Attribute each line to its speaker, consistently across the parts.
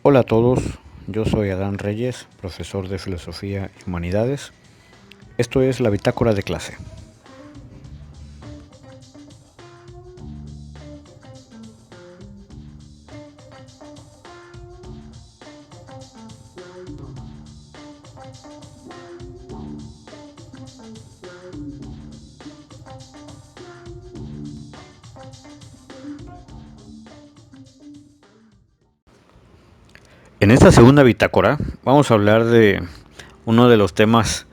Speaker 1: Hola a todos, yo soy Adán Reyes, profesor de Filosofía y Humanidades. Esto es la bitácora de clase. En esta segunda bitácora vamos a hablar de uno de los temas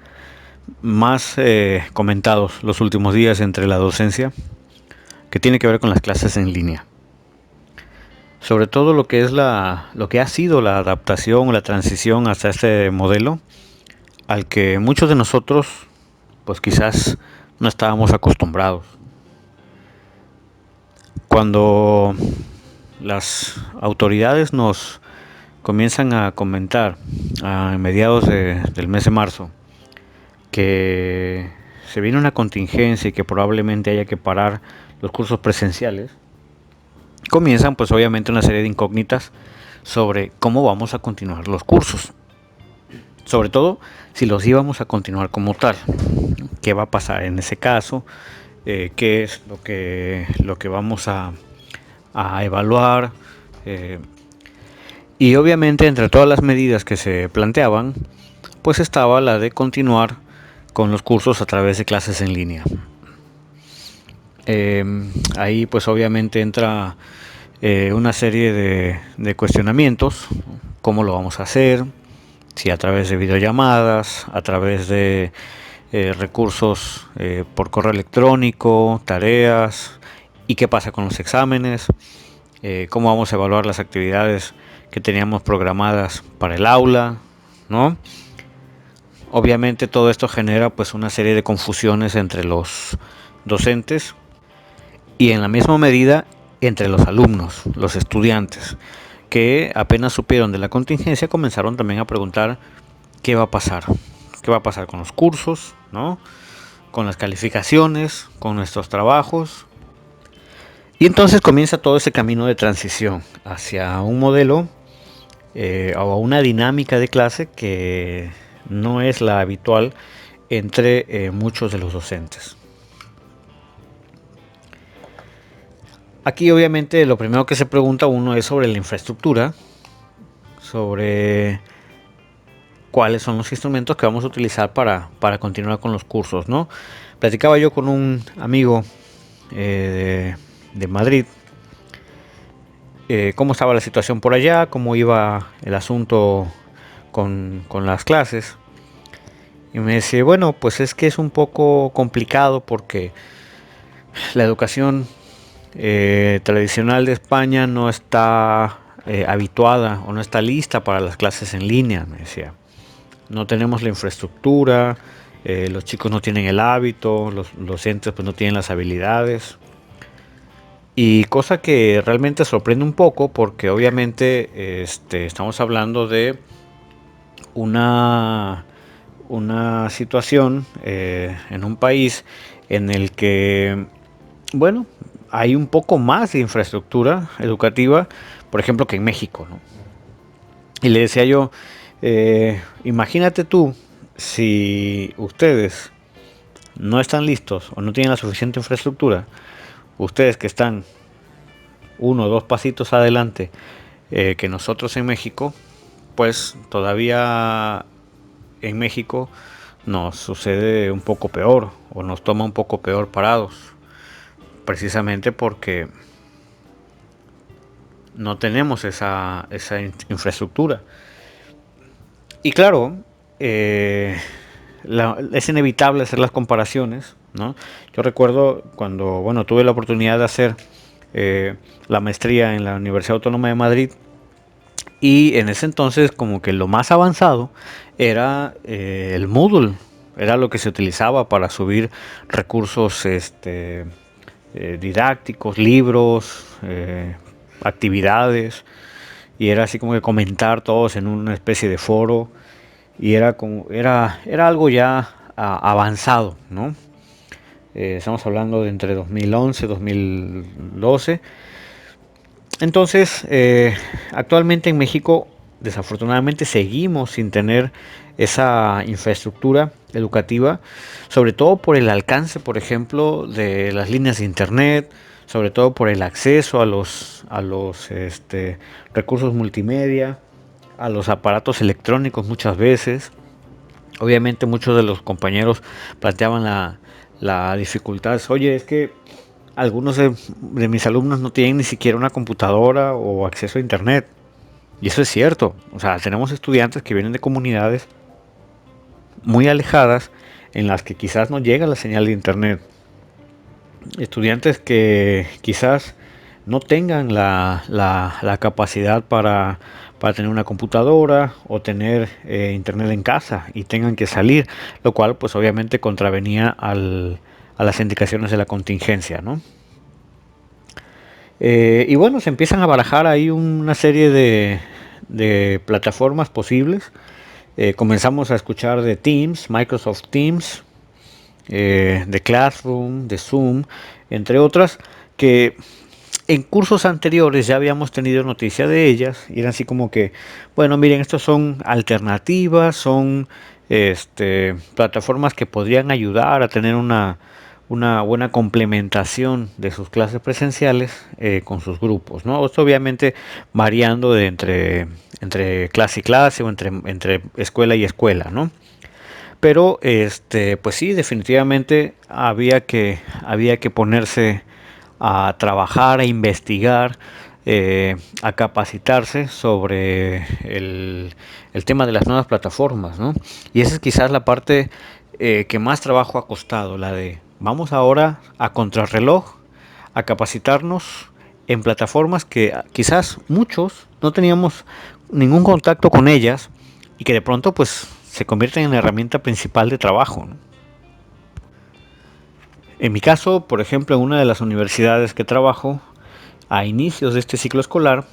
Speaker 1: más comentados los últimos días entre la docencia, que tiene que ver con las clases en línea. Sobre todo lo que es lo que ha sido la adaptación o la transición hacia este modelo, al que muchos de nosotros, pues quizás no estábamos acostumbrados. Cuando las autoridades nos comienzan a comentar a mediados del mes de marzo que se viene una contingencia y que probablemente haya que parar los cursos presenciales, comienzan pues obviamente una serie de incógnitas sobre cómo vamos a continuar los cursos, sobre todo si los íbamos a continuar como tal, qué va a pasar en ese caso, qué es lo que vamos a evaluar, y obviamente entre todas las medidas que se planteaban, pues estaba la de continuar con los cursos a través de clases en línea. Ahí pues obviamente entra una serie de cuestionamientos: cómo lo vamos a hacer, si a través de videollamadas, a través de recursos por correo electrónico, tareas, y qué pasa con los exámenes, cómo vamos a evaluar las actividades que teníamos programadas para el aula, ¿no? Obviamente todo esto genera pues una serie de confusiones entre los docentes y en la misma medida entre los alumnos, los estudiantes, que apenas supieron de la contingencia comenzaron también a preguntar qué va a pasar con los cursos, ¿no? Con las calificaciones, con nuestros trabajos. Y entonces comienza todo ese camino de transición hacia un modelo o una dinámica de clase que no es la habitual entre muchos de los docentes. Aquí obviamente lo primero que se pregunta uno es sobre la infraestructura, sobre cuáles son los instrumentos que vamos a utilizar para continuar con los cursos, ¿no? Platicaba yo con un amigo de Madrid, cómo estaba la situación por allá, cómo iba el asunto con las clases. Y me decía, bueno, pues es que es un poco complicado porque la educación tradicional de España no está habituada o no está lista para las clases en línea, me decía. No tenemos la infraestructura, los chicos no tienen el hábito, los docentes pues no tienen las habilidades. Y cosa que realmente sorprende un poco porque obviamente estamos hablando de una situación en un país en el que, bueno, hay un poco más de infraestructura educativa, por ejemplo, que en México, ¿no? Y le decía yo, imagínate tú, si ustedes no están listos o no tienen la suficiente infraestructura, ustedes que están uno o dos pasitos adelante que nosotros en México, pues todavía en México nos sucede un poco peor o nos toma un poco peor parados, precisamente porque no tenemos esa infraestructura. Y claro, es inevitable hacer las comparaciones, ¿no? Yo recuerdo cuando, bueno, tuve la oportunidad de hacer la maestría en la Universidad Autónoma de Madrid, y en ese entonces como que lo más avanzado era el Moodle, era lo que se utilizaba para subir recursos didácticos, libros, actividades, y era así como que comentar todos en una especie de foro, y era algo ya avanzado, ¿no? Estamos hablando de entre 2011 y 2012. Entonces, actualmente en México desafortunadamente seguimos sin tener esa infraestructura educativa, sobre todo por el alcance, por ejemplo, de las líneas de internet, sobre todo por el acceso a los recursos multimedia, a los aparatos electrónicos muchas veces. Obviamente muchos de los compañeros planteaban la dificultad. Oye, es que algunos de mis alumnos no tienen ni siquiera una computadora o acceso a internet. Y eso es cierto. O sea, tenemos estudiantes que vienen de comunidades muy alejadas en las que quizás no llega la señal de internet. Estudiantes que quizás no tengan la capacidad para tener una computadora o tener internet en casa y tengan que salir, lo cual pues obviamente contravenía a las indicaciones de la contingencia, ¿no? Y bueno, se empiezan a barajar ahí una serie de plataformas posibles. Comenzamos a escuchar de Teams, Microsoft Teams, de Classroom, de Zoom, entre otras, que en cursos anteriores ya habíamos tenido noticia de ellas y eran así como que, bueno, miren, estos son alternativas, son plataformas que podrían ayudar a tener una buena complementación de sus clases presenciales con sus grupos, ¿no? Esto obviamente variando entre clase y clase o entre escuela y escuela, ¿no? Pero pues sí, definitivamente había que ponerse a trabajar, a investigar, a capacitarse sobre el tema de las nuevas plataformas, ¿no? Y esa es quizás la parte que más trabajo ha costado, la de vamos ahora a contrarreloj, a capacitarnos en plataformas que quizás muchos no teníamos ningún contacto con ellas y que de pronto pues se convierten en la herramienta principal de trabajo, ¿no? En mi caso, por ejemplo, en una de las universidades que trabajo, a inicios de este ciclo escolar,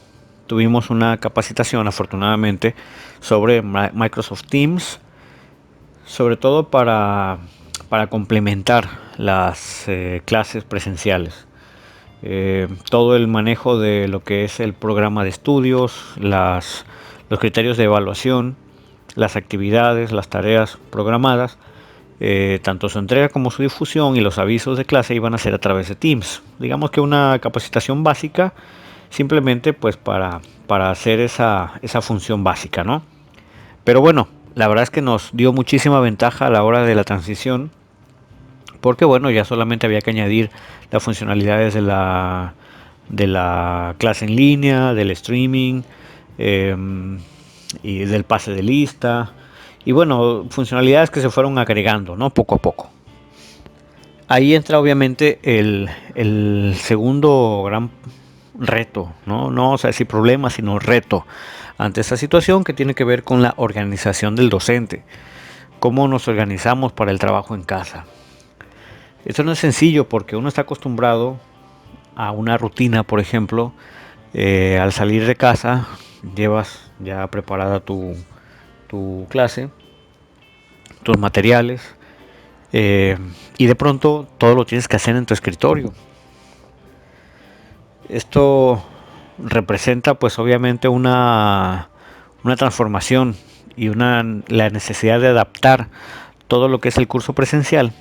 Speaker 1: tuvimos una capacitación, afortunadamente, sobre Microsoft Teams, sobre todo para complementar las clases presenciales. Todo el manejo de lo que es el programa de estudios, los criterios de evaluación, las actividades, las tareas programadas, tanto su entrega como su difusión y los avisos de clase iban a ser a través de Teams. Digamos que una capacitación básica simplemente pues para hacer esa función básica, ¿no? Pero bueno, la verdad es que nos dio muchísima ventaja a la hora de la transición porque bueno, ya solamente había que añadir las funcionalidades de la clase en línea, del streaming eh, y del pase de lista. Y bueno, funcionalidades que se fueron agregando, ¿no? Poco a poco. Ahí entra obviamente el segundo gran reto, ¿no? No vamos a decir problema, sino reto ante esta situación que tiene que ver con la organización del docente. Cómo nos organizamos para el trabajo en casa. Esto no es sencillo porque uno está acostumbrado a una rutina, por ejemplo, al salir de casa llevas ya preparada tu clase, tus materiales, y de pronto todo lo tienes que hacer en tu escritorio. Esto representa pues obviamente una transformación y la necesidad de adaptar todo lo que es el curso presencial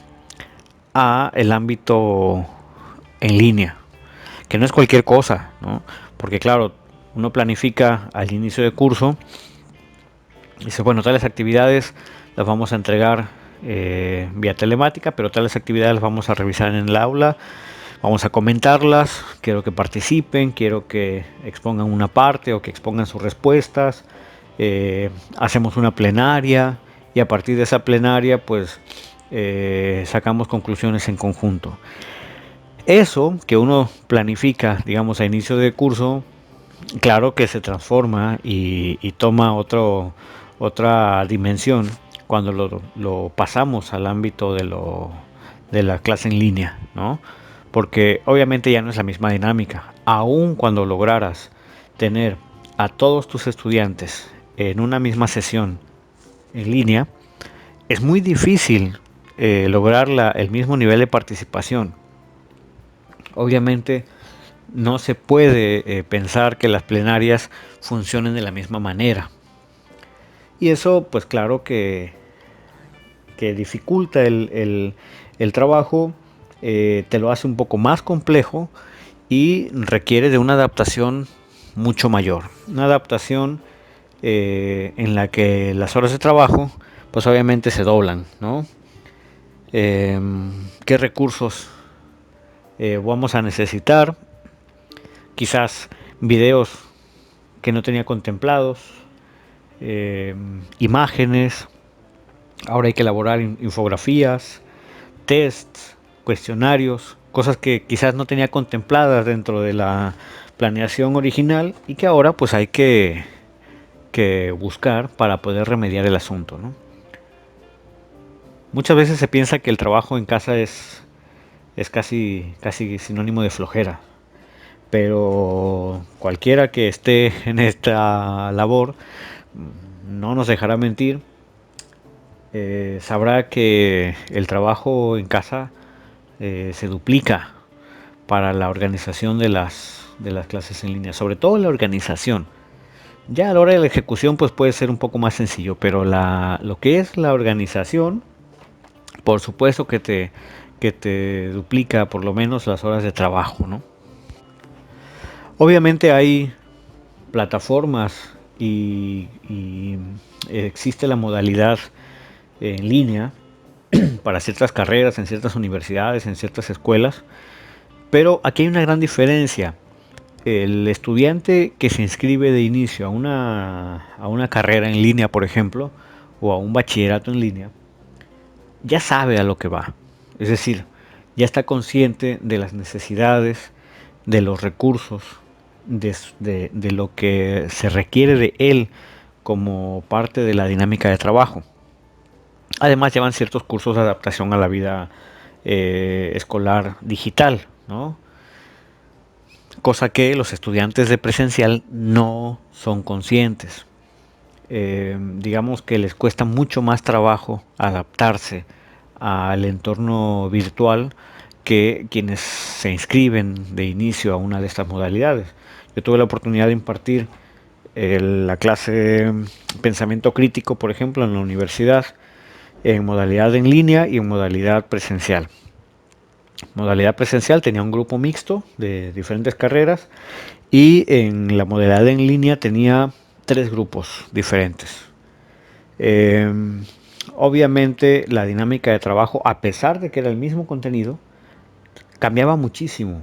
Speaker 1: a el ámbito en línea, que no es cualquier cosa, ¿no? Porque claro, uno planifica al inicio de curso y dice, bueno, tales actividades las vamos a entregar vía telemática, pero tales actividades las vamos a revisar en el aula, vamos a comentarlas, quiero que participen, quiero que expongan una parte o que expongan sus respuestas, hacemos una plenaria y a partir de esa plenaria pues sacamos conclusiones en conjunto. Eso que uno planifica, digamos, a inicio de curso, claro que se transforma y toma otra dimensión cuando lo pasamos al ámbito de la clase en línea, ¿no? Porque obviamente ya no es la misma dinámica. Aun cuando lograras tener a todos tus estudiantes en una misma sesión en línea, es muy difícil lograr el mismo nivel de participación. Obviamente no se puede pensar que las plenarias funcionen de la misma manera. Y eso, pues claro que dificulta el trabajo, te lo hace un poco más complejo y requiere de una adaptación mucho mayor. Una adaptación en la que las horas de trabajo, pues obviamente se doblan, ¿no? ¿Qué recursos vamos a necesitar? Quizás videos que no tenía contemplados, imágenes, ahora hay que elaborar infografías, tests, cuestionarios, cosas que quizás no tenía contempladas dentro de la planeación original y que ahora pues hay que buscar para poder remediar el asunto, ¿no? Muchas veces se piensa que el trabajo en casa es casi sinónimo de flojera, pero cualquiera que esté en esta labor no nos dejará mentir, sabrá que el trabajo en casa se duplica para la organización de las clases en línea, sobre todo la organización. Ya a la hora de la ejecución pues puede ser un poco más sencillo, pero lo que es la organización, por supuesto que te duplica por lo menos las horas de trabajo, ¿no? Obviamente hay plataformas y existe la modalidad en línea para ciertas carreras, en ciertas universidades, en ciertas escuelas, pero aquí hay una gran diferencia. El estudiante que se inscribe de inicio a una carrera en línea, por ejemplo, o a un bachillerato en línea, ya sabe a lo que va. Es decir, ya está consciente de las necesidades, de los recursos, de lo que se requiere de él como parte de la dinámica de trabajo. Además llevan ciertos cursos de adaptación a la vida escolar digital, ¿no? Cosa que los estudiantes de presencial no son conscientes. Digamos que les cuesta mucho más trabajo adaptarse al entorno virtual que quienes se inscriben de inicio a una de estas modalidades. Yo tuve la oportunidad de impartir la clase Pensamiento Crítico, por ejemplo, en la universidad, en modalidad en línea y en modalidad presencial. Modalidad presencial tenía un grupo mixto de diferentes carreras y en la modalidad en línea tenía 3 grupos diferentes. Eh, Obviamente la dinámica de trabajo, a pesar de que era el mismo contenido, cambiaba muchísimo.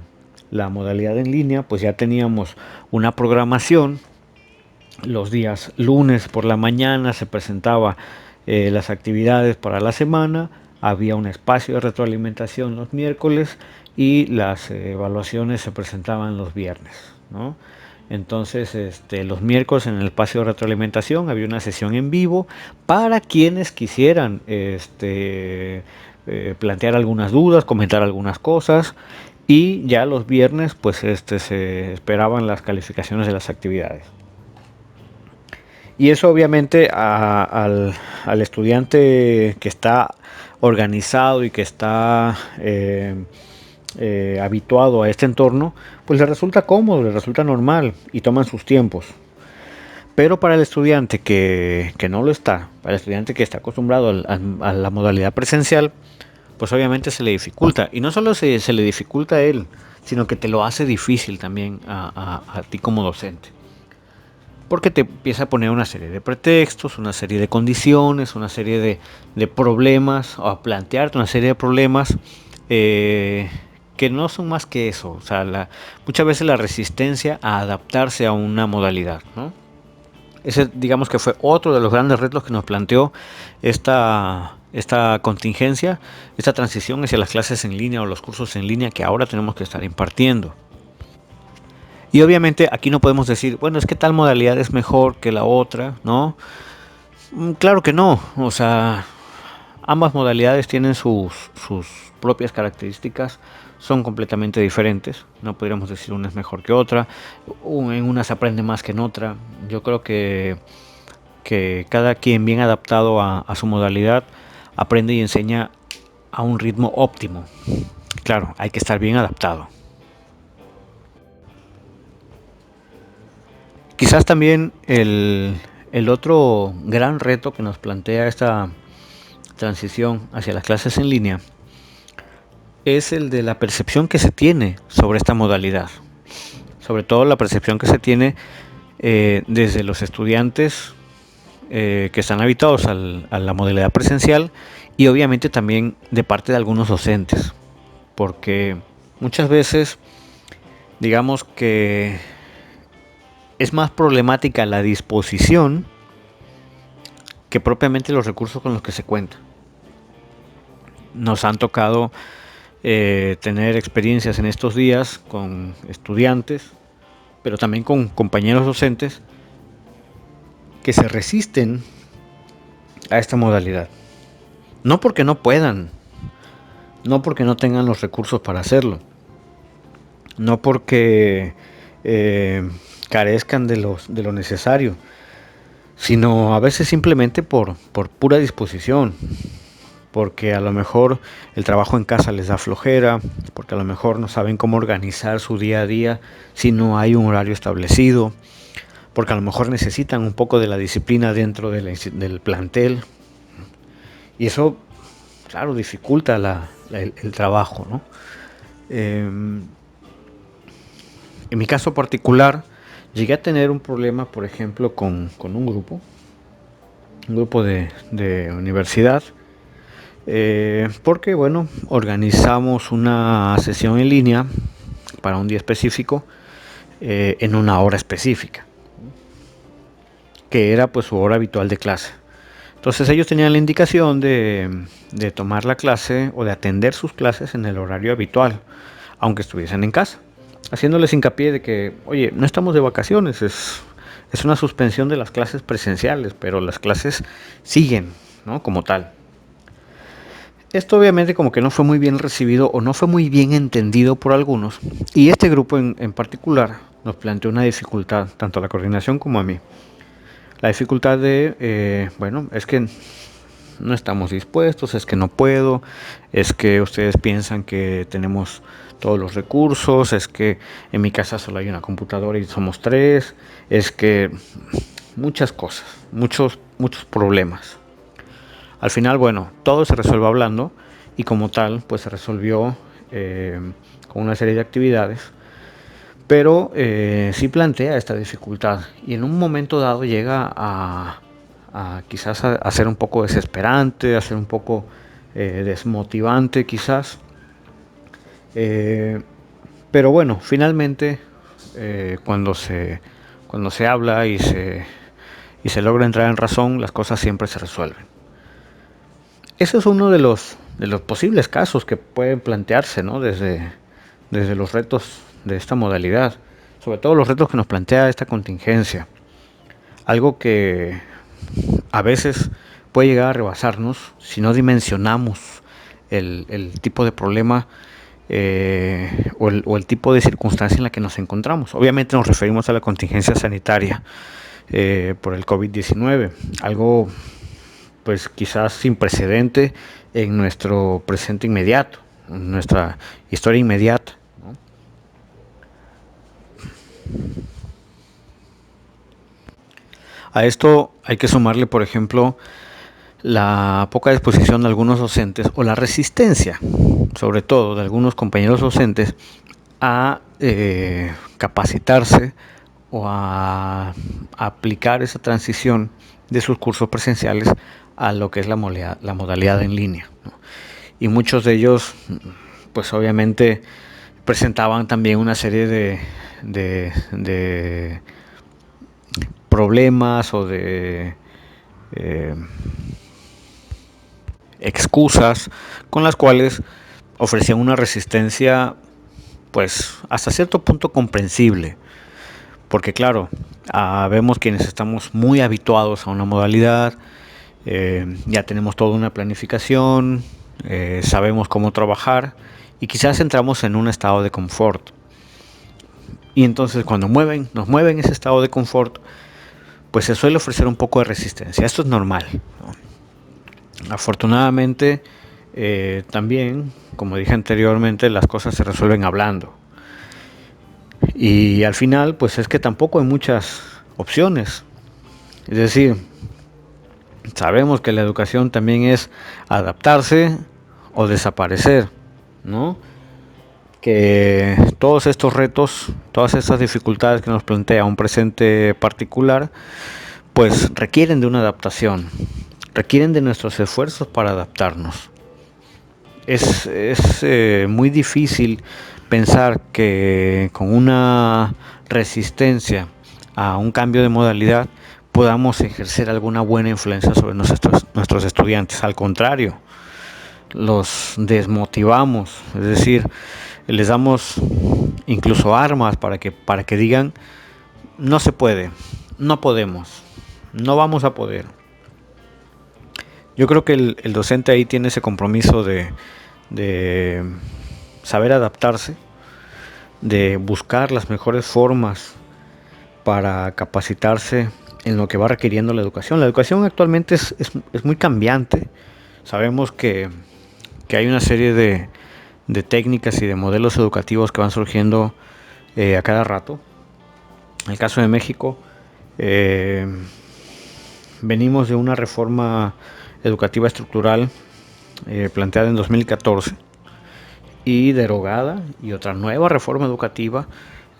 Speaker 1: La modalidad en línea, pues ya teníamos una programación. Los días lunes por la mañana se presentaba las actividades para la semana, había un espacio de retroalimentación los miércoles y las evaluaciones se presentaban los viernes, ¿no? Entonces, los miércoles en el espacio de retroalimentación había una sesión en vivo para quienes quisieran plantear algunas dudas, comentar algunas cosas, y ya los viernes pues se esperaban las calificaciones de las actividades. Y eso obviamente al estudiante que está organizado y que está habituado a este entorno, pues le resulta cómodo, le resulta normal y toman sus tiempos. Pero para el estudiante que no lo está, para el estudiante que está acostumbrado a la modalidad presencial, pues obviamente se le dificulta. Y no solo se le dificulta a él, sino que te lo hace difícil también a ti como docente. Porque te empieza a poner una serie de pretextos, una serie de condiciones, una serie de problemas, o a plantearte una serie de problemas que no son más que eso. O sea, muchas veces la resistencia a adaptarse a una modalidad, ¿no? Ese, digamos que fue otro de los grandes retos que nos planteó esta contingencia, esta transición hacia las clases en línea o los cursos en línea que ahora tenemos que estar impartiendo. Y obviamente aquí no podemos decir, bueno, es que tal modalidad es mejor que la otra, ¿no? Claro que no, o sea, ambas modalidades tienen sus propias características, son completamente diferentes, no podríamos decir una es mejor que otra, en una se aprende más que en otra. Yo creo que cada quien bien adaptado a su modalidad aprende y enseña a un ritmo óptimo. Claro, hay que estar bien adaptado. Quizás también El otro gran reto que nos plantea esta transición hacia las clases en línea es el de la percepción que se tiene sobre esta modalidad. Sobre todo la percepción que se tiene desde los estudiantes que están habituados a la modalidad presencial y obviamente también de parte de algunos docentes. Porque muchas veces, digamos que es más problemática la disposición que propiamente los recursos con los que se cuenta. Nos han tocado tener experiencias en estos días con estudiantes, pero también con compañeros docentes que se resisten a esta modalidad. No porque no puedan, no porque no tengan los recursos para hacerlo, no porque carezcan de lo necesario, sino a veces simplemente por pura disposición, porque a lo mejor el trabajo en casa les da flojera, porque a lo mejor no saben cómo organizar su día a día si no hay un horario establecido, porque a lo mejor necesitan un poco de la disciplina dentro del plantel, y eso, claro, dificulta el trabajo, ¿no? En mi caso particular, llegué a tener un problema, por ejemplo, con un grupo de universidad, porque, bueno, organizamos una sesión en línea para un día específico, en una hora específica, que era pues su hora habitual de clase. Entonces ellos tenían la indicación de tomar la clase o de atender sus clases en el horario habitual, aunque estuviesen en casa, haciéndoles hincapié de que, oye, no estamos de vacaciones, es una suspensión de las clases presenciales, pero las clases siguen, ¿no? Como tal. Esto obviamente como que no fue muy bien recibido o no fue muy bien entendido por algunos, y este grupo en particular nos planteó una dificultad, tanto a la coordinación como a mí. La dificultad de, bueno, es que no estamos dispuestos, es que no puedo, es que ustedes piensan que tenemos todos los recursos, es que en mi casa solo hay una computadora y somos 3, es que muchas cosas, muchos problemas. Al final, bueno, todo se resuelve hablando y como tal, pues se resolvió con una serie de actividades, pero sí plantea esta dificultad y en un momento dado llega a quizás a ser un poco desesperante, a ser un poco desmotivante quizás, pero bueno, finalmente cuando se habla y se logra entrar en razón, las cosas siempre se resuelven. Ese es uno de los posibles casos que pueden plantearse, ¿no? desde los retos de esta modalidad, sobre todo los retos que nos plantea esta contingencia. Algo que a veces puede llegar a rebasarnos si no dimensionamos el tipo de problema o el tipo de circunstancia en la que nos encontramos. Obviamente nos referimos a la contingencia sanitaria por el COVID-19, algo pues quizás sin precedente en nuestro presente inmediato, en nuestra historia inmediata, ¿no? A esto hay que sumarle, por ejemplo, la poca disposición de algunos docentes o la resistencia, sobre todo de algunos compañeros docentes, a capacitarse o a aplicar esa transición de sus cursos presenciales a lo que es la modalidad en línea, ¿no? Y muchos de ellos, pues obviamente, presentaban también una serie de problemas o de excusas con las cuales ofrecían una resistencia pues hasta cierto punto comprensible, porque claro, vemos quienes estamos muy habituados a una modalidad, ya tenemos toda una planificación, sabemos cómo trabajar y quizás entramos en un estado de confort, y entonces cuando nos mueven ese estado de confort, pues se suele ofrecer un poco de resistencia. Esto es normal, ¿no? Afortunadamente, también, como dije anteriormente, las cosas se resuelven hablando. Y al final, pues es que tampoco hay muchas opciones. Es decir, sabemos que la educación también es adaptarse o desaparecer, ¿no? Que todos estos retos, todas estas dificultades que nos plantea un presente particular, pues requieren de una adaptación, requieren de nuestros esfuerzos para adaptarnos. Es muy difícil pensar que con una resistencia a un cambio de modalidad podamos ejercer alguna buena influencia sobre nuestros estudiantes. Al contrario, los desmotivamos, es decir, les damos incluso armas para que digan: no se puede, no podemos, no vamos a poder. Yo creo que el docente ahí tiene ese compromiso de saber adaptarse, de buscar las mejores formas para capacitarse en lo que va requiriendo la educación. La educación actualmente es muy cambiante. Sabemos que hay una serie de técnicas y de modelos educativos que van surgiendo a cada rato. En el caso de México, venimos de una reforma educativa estructural planteada en 2014 y derogada, y otra nueva reforma educativa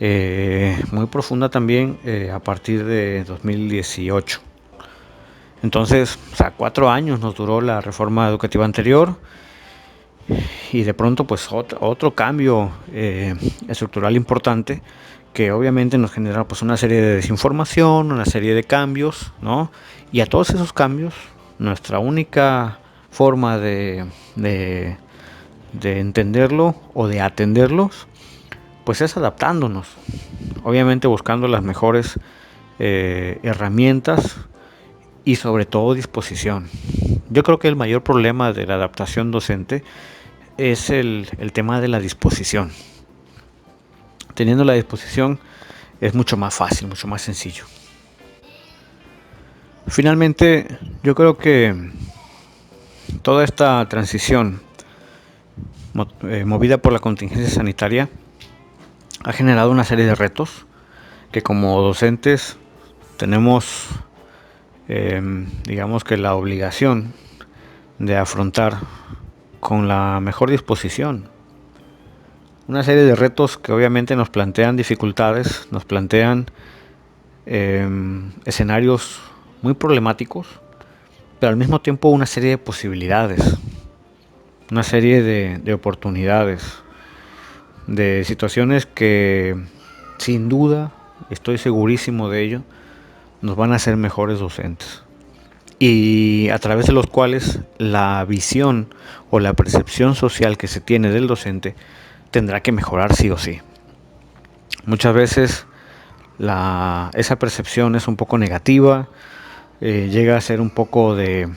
Speaker 1: muy profunda también a partir de 2018. Entonces, 4 años nos duró la reforma educativa anterior, y de pronto pues otro cambio estructural importante que obviamente nos genera pues una serie de desinformación, una serie de cambios, ¿no? Y a todos esos cambios, nuestra única forma de entenderlo o de atenderlos, pues es adaptándonos, obviamente buscando las mejores herramientas y sobre todo disposición. Yo creo que el mayor problema de la adaptación docente es el tema de la disposición. Teniendo la disposición es mucho más fácil, mucho más sencillo. Finalmente, yo creo que toda esta transición movida por la contingencia sanitaria ha generado una serie de retos que como docentes tenemos, digamos que la obligación de afrontar con la mejor disposición. Una serie de retos que obviamente nos plantean dificultades, nos plantean escenarios muy problemáticos, pero al mismo tiempo una serie de posibilidades, una serie de oportunidades, de situaciones que sin duda, estoy segurísimo de ello, nos van a hacer mejores docentes, y a través de los cuales la visión o la percepción social que se tiene del docente tendrá que mejorar sí o sí. Muchas veces esa percepción es un poco negativa, llega a ser un poco de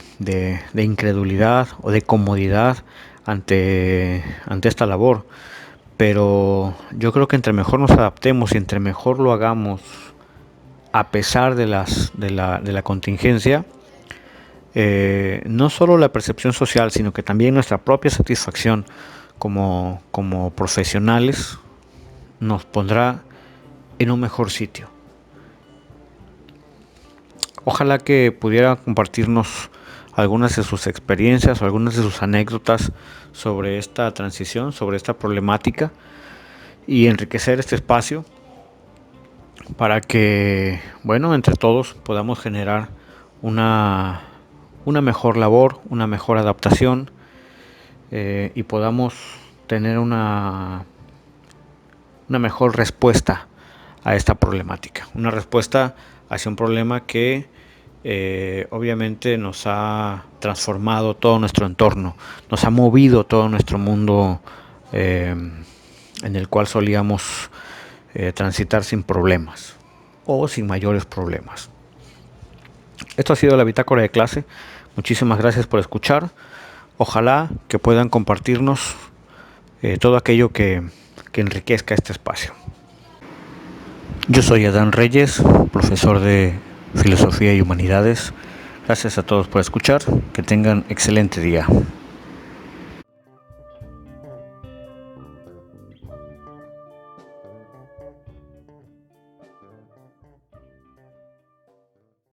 Speaker 1: incredulidad o de comodidad ante esta labor, pero yo creo que entre mejor nos adaptemos y entre mejor lo hagamos a pesar de la contingencia, no solo la percepción social, sino que también nuestra propia satisfacción como profesionales nos pondrá en un mejor sitio. Ojalá que pudiera compartirnos algunas de sus experiencias o algunas de sus anécdotas sobre esta transición, sobre esta problemática, y enriquecer este espacio para que, bueno, entre todos podamos generar una mejor labor, una mejor adaptación, y podamos tener una mejor respuesta a esta problemática, una respuesta hacia un problema que obviamente nos ha transformado todo nuestro entorno, nos ha movido todo nuestro mundo en el cual solíamos transitar sin problemas o sin mayores problemas. Esto ha sido la bitácora de clase. Muchísimas gracias por escuchar. Ojalá que puedan compartirnos todo aquello que enriquezca este espacio. Yo soy Adán Reyes, profesor de Filosofía y Humanidades. Gracias a todos por escuchar. Que tengan excelente día.